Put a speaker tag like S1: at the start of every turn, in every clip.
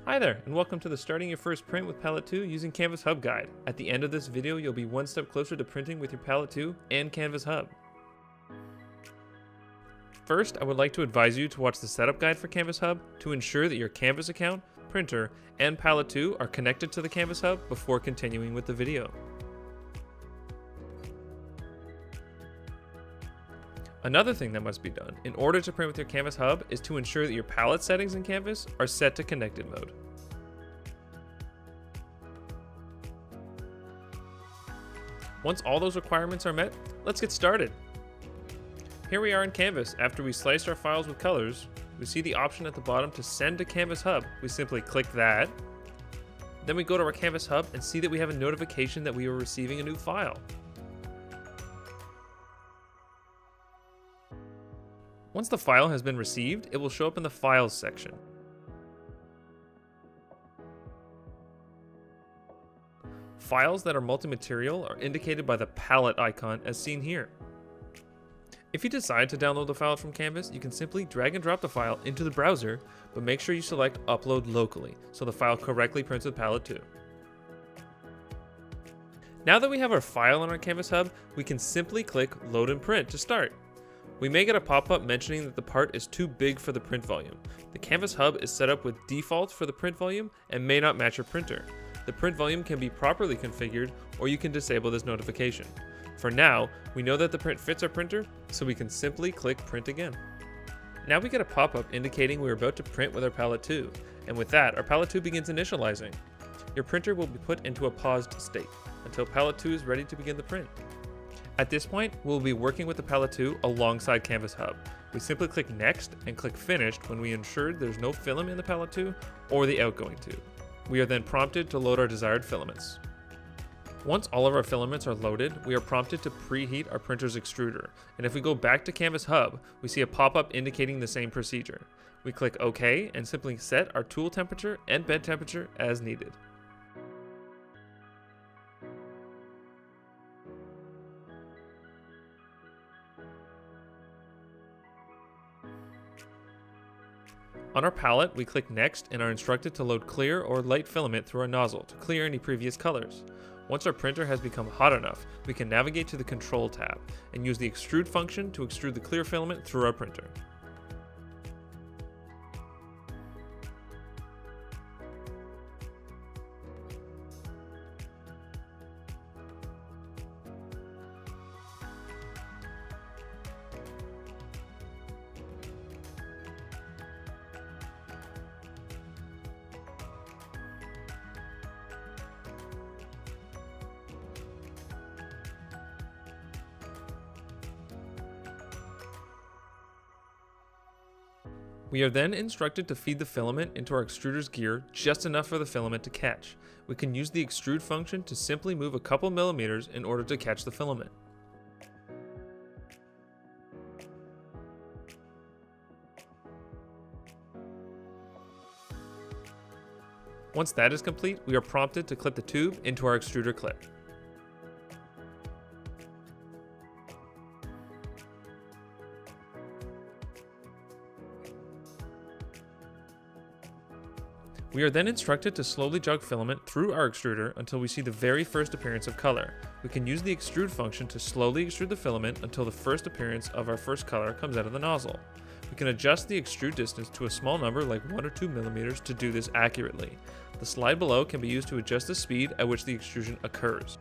S1: Hi there, and welcome to the Starting Your First Print with Palette 2 using CANVAS Hub guide. At the end of this video, you'll be one step closer to printing with your Palette 2 and CANVAS Hub. First, I would like to advise you to watch the setup guide for CANVAS Hub to ensure that your CANVAS account, printer, and Palette 2 are connected to the CANVAS Hub before continuing with the video. Another thing that must be done in order to print with your CANVAS Hub is to ensure that your palette settings in CANVAS are set to connected mode. Once all those requirements are met, let's get started. Here we are in CANVAS. After we sliced our files with colors, we see the option at the bottom to send to CANVAS Hub. We simply click that. Then we go to our CANVAS Hub and see that we have a notification that we are receiving a new file. Once the file has been received, it will show up in the Files section. Files that are multi-material are indicated by the palette icon as seen here. If you decide to download the file from CANVAS, you can simply drag and drop the file into the browser, but make sure you select Upload Locally so the file correctly prints with Palette 2. Now that we have our file on our CANVAS Hub, we can simply click Load and Print to start. We may get a pop-up mentioning that the part is too big for the print volume. The CANVAS Hub is set up with defaults for the print volume and may not match your printer. The print volume can be properly configured, or you can disable this notification. For now, we know that the print fits our printer, so we can simply click Print again. Now we get a pop-up indicating we're about to print with our Palette 2, and with that, our Palette 2 begins initializing. Your printer will be put into a paused state until Palette 2 is ready to begin the print. At this point, we'll be working with the Palette 2 alongside CANVAS Hub. We simply click Next and click Finished when we ensure there's no filament in the Palette 2 or the outgoing tube. We are then prompted to load our desired filaments. Once all of our filaments are loaded, we are prompted to preheat our printer's extruder. And if we go back to CANVAS Hub, we see a pop-up indicating the same procedure. We click OK and simply set our tool temperature and bed temperature as needed. On our palette, we click Next and are instructed to load clear or light filament through our nozzle to clear any previous colors. Once our printer has become hot enough, we can navigate to the Control tab and use the Extrude function to extrude the clear filament through our printer. We are then instructed to feed the filament into our extruder's gear just enough for the filament to catch. We can use the extrude function to simply move a couple millimeters in order to catch the filament. Once that is complete, we are prompted to clip the tube into our extruder clip. We are then instructed to slowly jog filament through our extruder until we see the very first appearance of color. We can use the extrude function to slowly extrude the filament until the first appearance of our first color comes out of the nozzle. We can adjust the extrude distance to a small number like 1 or 2 millimeters to do this accurately. The slide below can be used to adjust the speed at which the extrusion occurs.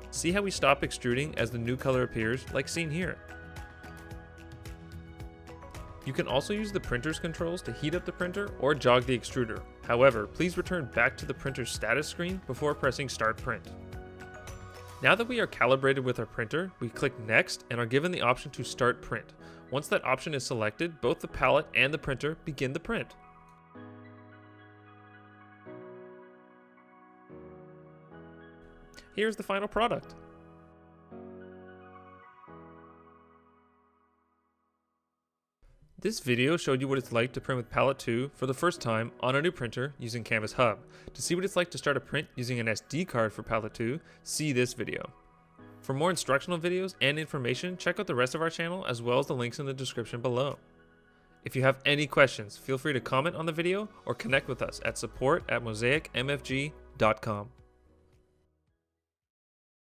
S1: See how we stop extruding as the new color appears, like seen here. You can also use the printer's controls to heat up the printer or jog the extruder. However, please return back to the printer's status screen before pressing Start Print. Now that we are calibrated with our printer, we click Next and are given the option to Start Print. Once that option is selected, both the palette and the printer begin the print. Here's the final product. This video showed you what it's like to print with Palette 2 for the first time on a new printer using CANVAS Hub. To see what it's like to start a print using an SD card for Palette 2, see this video. For more instructional videos and information, check out the rest of our channel as well as the links in the description below. If you have any questions, feel free to comment on the video or connect with us at support@mosaicmfg.com.